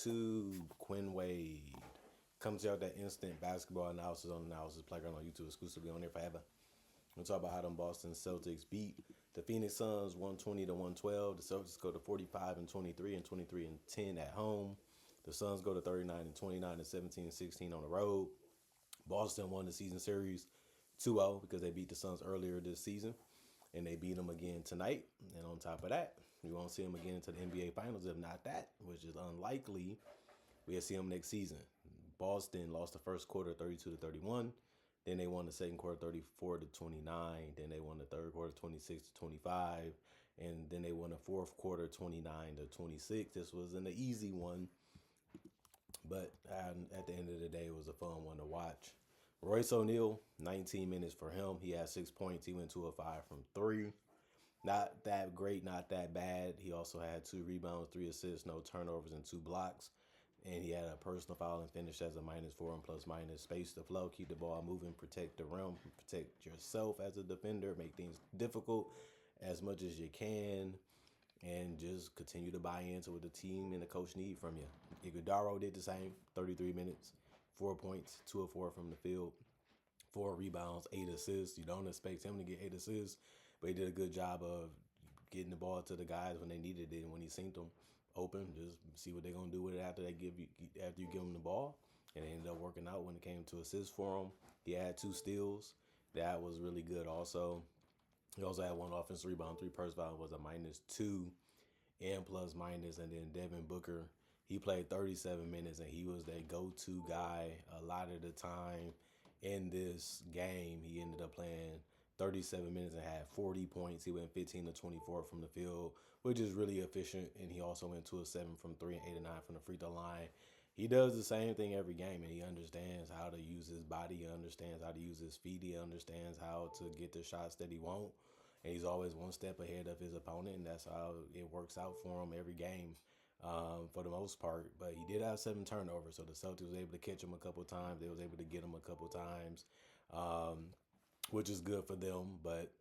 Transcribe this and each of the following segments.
YouTube, Quinn Wade. Comes out that instant basketball analysis on Analysis Playground on YouTube, exclusively on there forever. We'll talk about how them Boston Celtics beat the Phoenix Suns 120 to 112. The Celtics go to 45 and 23 and 23 and 10 at home. The Suns go to 39 and 29 and 17 and 16 on the road. Boston won the season series 2-0 because they beat the Suns earlier this season, and they beat them again tonight. And on top of that, we won't see them again into the NBA Finals. If not that, which is unlikely, we'll see them next season. Boston lost the first quarter 32 to 31. Then they won the second quarter 34 to 29. Then they won the third quarter 26 to 25. And then they won the fourth quarter 29 to 26. This wasn't an easy one, but at the end of the day, it was a fun one to watch. Royce O'Neal, 19 minutes for him. He had 6 points. He went 2 of 5 from 3. Not that great, not that bad. He also had 2 rebounds, 3 assists, no turnovers, and 2 blocks. And he had a personal foul and finished as a -4 and plus minus. Space the flow, keep the ball moving, protect the rim, protect yourself as a defender, make things difficult as much as you can, and just continue to buy into what the team and the coach need from you. Iguodala did the same, 33 minutes, 4 points, 2 of 4 from the field, 4 rebounds, 8 assists. You don't expect him to get 8 assists, but he did a good job of getting the ball to the guys when they needed it and when he synced them open. Just see what they're gonna do with it after you give them the ball. And it ended up working out when it came to assists for him. He had 2 steals. That was really good also. He also had 1 offensive rebound, 3 personal foul, was a -2 and plus minus. And then Devin Booker, he played 37 minutes and he was their go-to guy a lot of the time in this game. He ended up playing 37 minutes and had 40 points. He went 15 to 24 from the field, which is really efficient. And he also went 2 of 7 from 3 and 8 of 9 from the free throw line. He does the same thing every game, and he understands how to use his body. He understands how to use his feet. He understands how to get the shots that he wants. And he's always one step ahead of his opponent, and that's how it works out for him every game for the most part. But he did have 7 turnovers, so the Celtics was able to catch him a couple times. They was able to get him a couple times. Which is good for them, but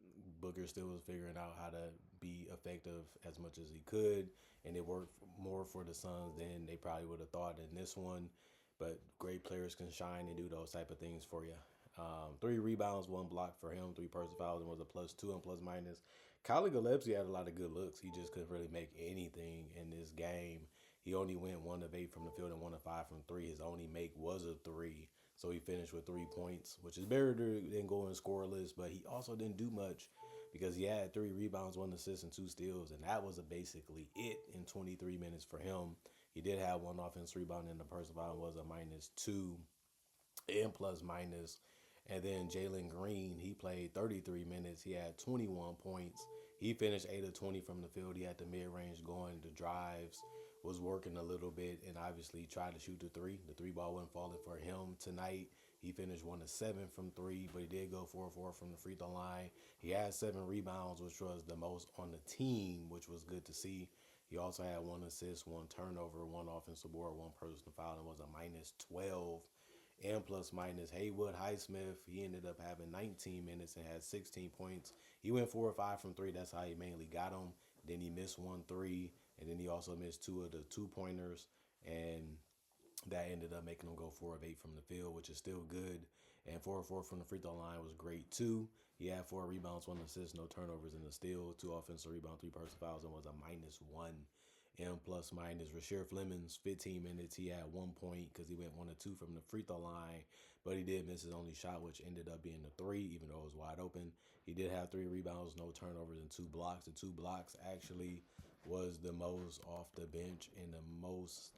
Booker still was figuring out how to be effective as much as he could, and it worked more for the Suns than they probably would have thought in this one. But great players can shine and do those type of things for you. 3 rebounds, 1 block for him, 3 personal fouls, and was a +2 and plus minus. Kyle Gillespie had a lot of good looks. He just couldn't really make anything in this game. He only went 1 of 8 from the field and 1 of 5 from 3. His only make was a 3. So he finished with 3 points, which is better than going scoreless, but he also didn't do much because he had 3 rebounds, 1 assist, and 2 steals, and that was basically it in 23 minutes for him. He did have 1 offensive rebound, and the personal foul was a -2 and plus minus. And then Jaylen Green, he played 33 minutes. He had 21 points. He finished 8 of 20 from the field. He had the mid-range going, the drives, was working a little bit, and obviously tried to shoot the 3. The 3 ball wasn't falling for him tonight. He finished 1 of 7 from 3, but he did go 4 of 4 from the free throw line. He had 7 rebounds, which was the most on the team, which was good to see. He also had 1 assist, 1 turnover, 1 offensive board, 1 personal foul, and was a -12 and plus minus. Haywood Highsmith, he ended up having 19 minutes and had 16 points. He went 4 or 5 from 3. That's how he mainly got him. Then he missed 1 3, and then he also missed 2 of the 2-pointers, and that ended up making him go 4 of 8 from the field, which is still good. And 4 of 4 from the free throw line was great too. He had 4 rebounds, 1 assist, no turnovers in the steal, 2 offensive rebounds, 3 personal fouls, and was a -1 and plus minus. Rasheer Flemings, 15 minutes. He had 1 point because he went 1 of 2 from the free throw line, but he did miss his only shot, which ended up being the 3, even though it was wide open. He did have 3 rebounds, no turnovers, and 2 blocks. The 2 blocks actually was the most off the bench and the most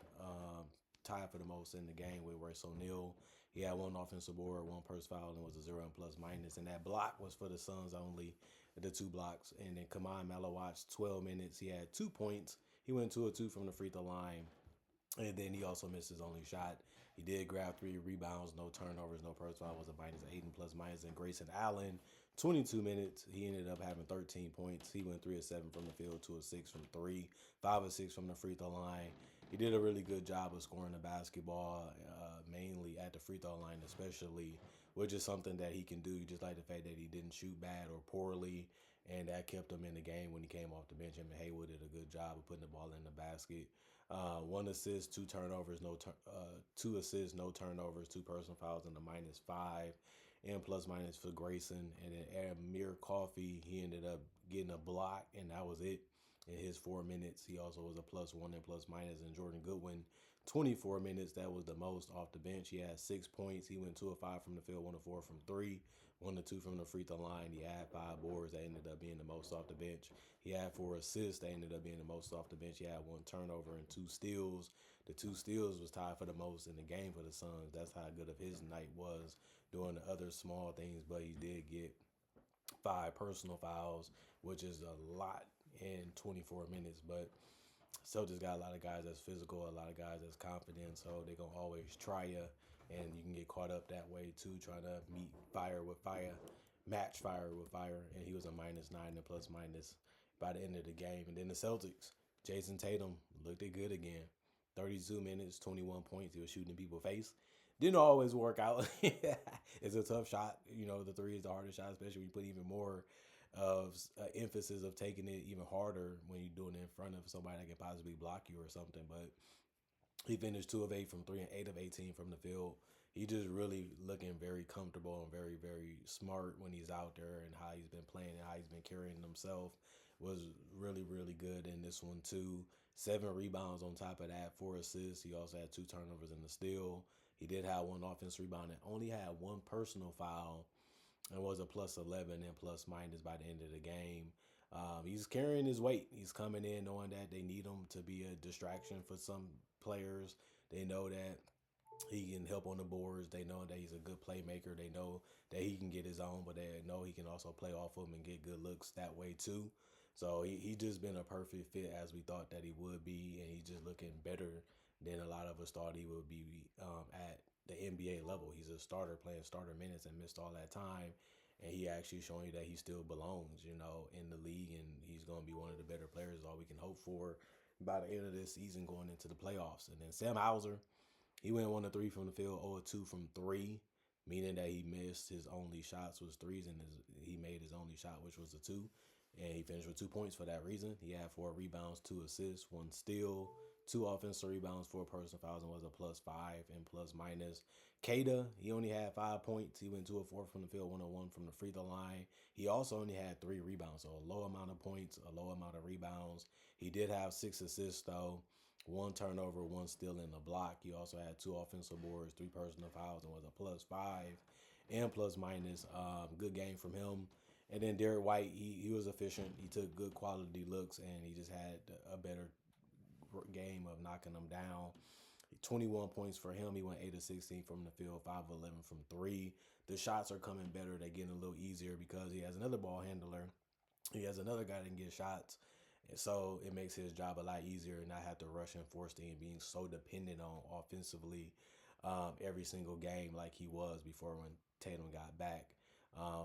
tied for the most in the game with Royce O'Neal. He had 1 offensive board, 1 personal foul, and was a 0 and plus minus. And that block was for the Suns only, the 2 blocks. And then Kaman Malawatch, 12 minutes. He had 2 points. He went 2 of 2 from the free throw line. And then he also missed his only shot. He did grab 3 rebounds, no turnovers, no personal foul, was a -8 and plus minus. And Grayson Allen, 22 minutes. He ended up having 13 points. He went 3 of 7 from the field, 2 of 6 from 3, 5 of 6 from the free throw line. He did a really good job of scoring the basketball, mainly at the free throw line especially, which is something that he can do. Just like the fact that he didn't shoot bad or poorly, and that kept him in the game when he came off the bench. Him and Haywood did a good job of putting the ball in the basket. One assist, two turnovers, 2 assists, no turnovers, two personal fouls, and a -5, and plus minus for Grayson. And then Amir Coffey, he ended up getting a block, and that was it in his 4 minutes. He also was a +1 and plus minus. And Jordan Goodwin, 24 minutes. That was the most off the bench. He had 6 points. He went 2 of 5 from the field, 1 of 4 from three, 1 of 2 from the free throw line. He had 5 boards. That ended up being the most off the bench. He had 4 assists. That ended up being the most off the bench. He had 1 turnover and 2 steals. The 2 steals was tied for the most in the game for the Suns. That's how good of his night was doing the other small things, but he did get 5 personal fouls, which is a lot in 24 minutes. But Celtics got a lot of guys that's physical, a lot of guys that's confident, so they're going to always try you, and you can get caught up that way too, trying to meet fire with fire, match fire with fire, and he was a -9 and plus minus by the end of the game. And then the Celtics, Jason Tatum looked it good again. 32 minutes, 21 points. He was shooting in people's face. Didn't always work out. It's a tough shot. The three is the hardest shot, especially when you put even more of emphasis of taking it even harder when you're doing it in front of somebody that can possibly block you or something. But he finished 2 of 8 from three and 8 of 18 from the field. He just really looking very comfortable and very, very smart when he's out there, and how he's been playing and how he's been carrying himself was really, really good in this one too. 7 rebounds on top of that, 4 assists. He also had 2 turnovers and a steal. He did have 1 offensive rebound and only had 1 personal foul, and was a +11 and plus minus by the end of the game. He's carrying his weight. He's coming in knowing that they need him to be a distraction for some players. They know that he can help on the boards. They know that he's a good playmaker. They know that he can get his own, but they know he can also play off of him and get good looks that way too. So he just been a perfect fit as we thought that he would be, and he's just looking better than a lot of us thought he would be at the NBA level. He's a starter playing starter minutes and missed all that time, and he actually showing you that he still belongs, in the league, and he's going to be one of the better players. All we can hope for by the end of this season going into the playoffs. And then Sam Hauser, he went 1 of 3 from the field, 0 of 2 from three, meaning that he missed his only shots was threes, and he made his only shot, which was a two. And he finished with 2 points for that reason. He had 4 rebounds, 2 assists, 1 steal, 2 offensive rebounds, 4 personal fouls, and was a +5 and plus minus. Kada, he only had 5 points. He went 2 of 4 from the field, 1 of 1 from the free throw line. He also only had 3 rebounds, so a low amount of points, a low amount of rebounds. He did have 6 assists though. 1 turnover, 1 steal, and a block. He also had 2 offensive boards, 3 personal fouls, and was a +5 and plus minus. Good game from him. And then Derek White, he was efficient. He took good quality looks, and he just had a better game of knocking them down. 21 points for him. He went 8 of 16 from the field, 5 of 11 from three. The shots are coming better. They're getting a little easier because he has another ball handler. He has another guy that can get shots. And so it makes his job a lot easier and not have to rush and force the being so dependent on offensively every single game like he was before when Tatum got back.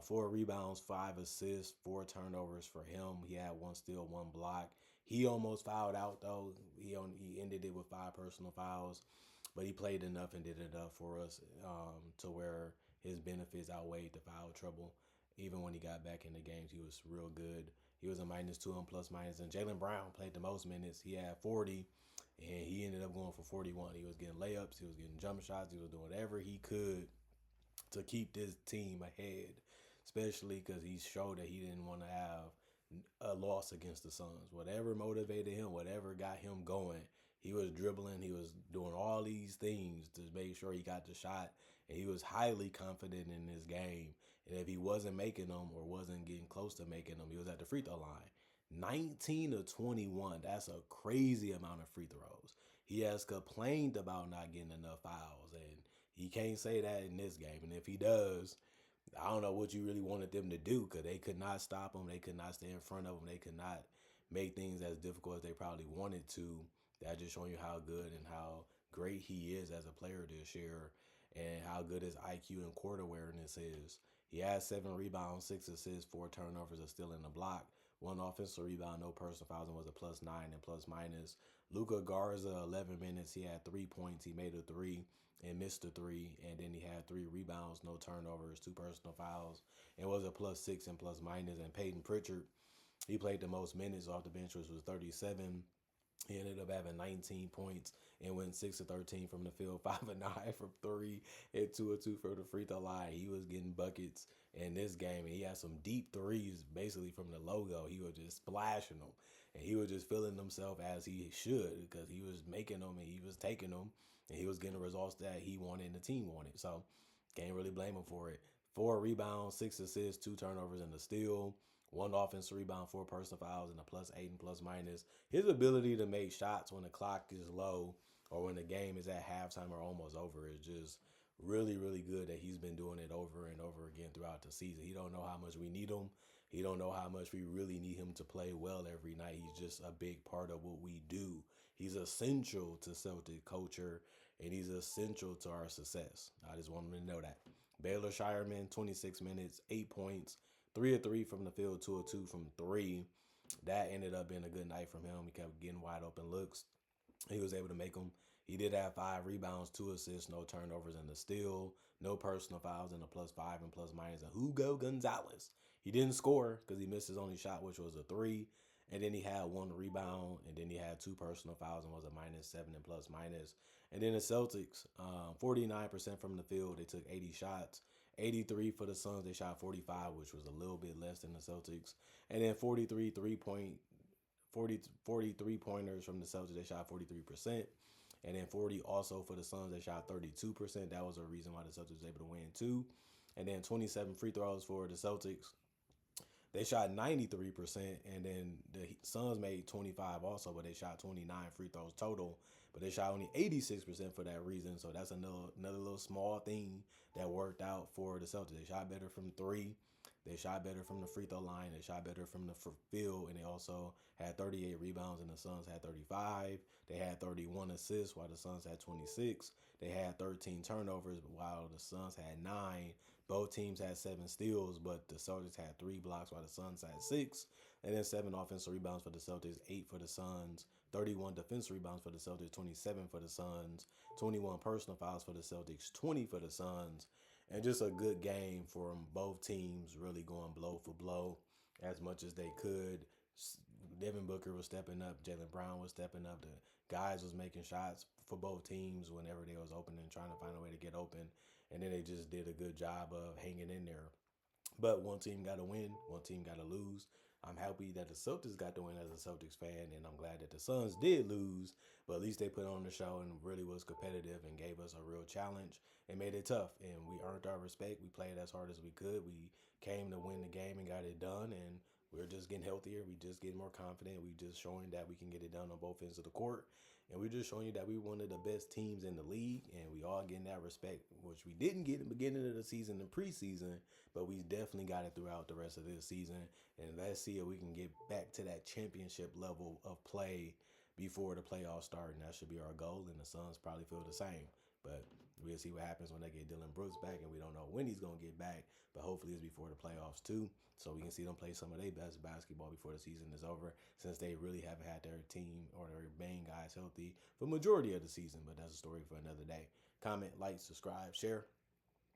4 rebounds, 5 assists, 4 turnovers for him. He had 1 steal, 1 block. He almost fouled out though. He ended it with 5 personal fouls, but he played enough and did enough for us to where his benefits outweighed the foul trouble. Even when he got back in the games, he was real good. He was a -2 and plus minus. And Jaylen Brown played the most minutes. He had 40, and he ended up going for 41. He was getting layups. He was getting jump shots. He was doing whatever he could to keep this team ahead, especially because he showed that he didn't want to have a loss against the Suns. Whatever motivated him, whatever got him going, he was dribbling. He was doing all these things to make sure he got the shot, and he was highly confident in his game. And if he wasn't making them or wasn't getting close to making them, he was at the free throw line. 19 of 21. That's a crazy amount of free throws. He has complained about not getting enough fouls, and he can't say that in this game. And if he does, I don't know what you really wanted them to do, because they could not stop him. They could not stay in front of him. They could not make things as difficult as they probably wanted to. That just showing you how good and how great he is as a player this year, and how good his IQ and court awareness is. He has 7 rebounds, 6 assists, 4 turnovers, a steal, and a block. 1 offensive rebound, no personal fouls, and was a +9 and plus minus. Luka Garza, 11 minutes. He had 3 points. He made a three and missed a three. And then he had 3 rebounds, no turnovers, 2 personal fouls, and was a +6 and plus minus. And Peyton Pritchard, he played the most minutes off the bench, which was 37. He ended up having 19 points and went 6 of 13 from the field, 5 of 9 from three, and 2 of 2 from the free throw line. He was getting buckets in this game, and he had some deep threes basically from the logo. He was just splashing them, and he was just feeling himself as he should because he was making them and he was taking them, and he was getting the results that he wanted and the team wanted. So can't really blame him for it. 4 rebounds, 6 assists, 2 turnovers, and a steal. 1 offensive rebound, 4 personal fouls, and a +8 and plus minus. His ability to make shots when the clock is low or when the game is at halftime or almost over is just really, really good that he's been doing it over and over again throughout the season. He don't know how much we need him. He don't know how much we really need him to play well every night. He's just a big part of what we do. He's essential to Celtic culture, and he's essential to our success. I just want him to know that. Baylor Shireman, 26 minutes, 8 points, 3 of 3 from the field, 2 of 2 from three. That ended up being a good night from him. He kept getting wide open looks. He was able to make them. He did have 5 rebounds, 2 assists, no turnovers, and a steal, no personal fouls, and a +5 and plus minus. And Hugo Gonzalez. He didn't score because he missed his only shot, which was a 3. And then he had 1 rebound, and then he had 2 personal fouls and was a -7 and plus minus. And then the Celtics, 49% from the field. They took 80 shots. 83 for the Suns. They shot 45, which was a little bit less than the Celtics. And then 43 pointers from the Celtics. They shot 43%. And then 40 also for the Suns. They shot 32%. That was a reason why the Celtics was able to win too. And then 27 free throws for the Celtics. They shot 93%, and then the Suns made 25 also, but they shot 29 free throws total. But they shot only 86% for that reason. So that's another little small thing that worked out for the Celtics. They shot better from three. They shot better from the free throw line. They shot better from the field, and they also had 38 rebounds, and the Suns had 35. They had 31 assists, while the Suns had 26. They had 13 turnovers, while the Suns had 9. Both teams had 7 steals, but the Celtics had 3 blocks, while the Suns had 6. And then 7 offensive rebounds for the Celtics, 8 for the Suns. 31 defensive rebounds for the Celtics, 27 for the Suns. 21 personal fouls for the Celtics, 20 for the Suns. And just a good game from both teams, really going blow for blow as much as they could. Devin Booker was stepping up. Jaylen Brown was stepping up. The guys was making shots for both teams whenever they was open and trying to find a way to get open. And then they just did a good job of hanging in there. But one team got to win. One team got to lose. I'm happy that the Celtics got to win as a Celtics fan, and I'm glad that the Suns did lose. But at least they put on the show and really was competitive and gave us a real challenge and made it tough. And we earned our respect. We played as hard as we could. We came to win the game and got it done. And we're just getting healthier. We just getting more confident. We just showing that we can get it done on both ends of the court. And we're just showing you that we're one of the best teams in the league. And we all getting that respect, which we didn't get in the beginning of the season and preseason. But we definitely got it throughout the rest of this season. And let's see if we can get back to that championship level of play before the playoffs start. And that should be our goal. And the Suns probably feel the same. But we'll see what happens when they get Dillon Brooks back, and we don't know when he's going to get back, but hopefully it's before the playoffs too, so we can see them play some of their best basketball before the season is over, since they really haven't had their team or their main guys healthy for the majority of the season. But that's a story for another day. Comment, like, subscribe, share.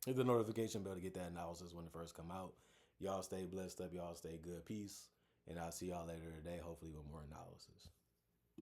Hit the notification bell to get that analysis when it first come out. Y'all stay blessed up. Y'all stay good. Peace. And I'll see y'all later today, hopefully with more analysis.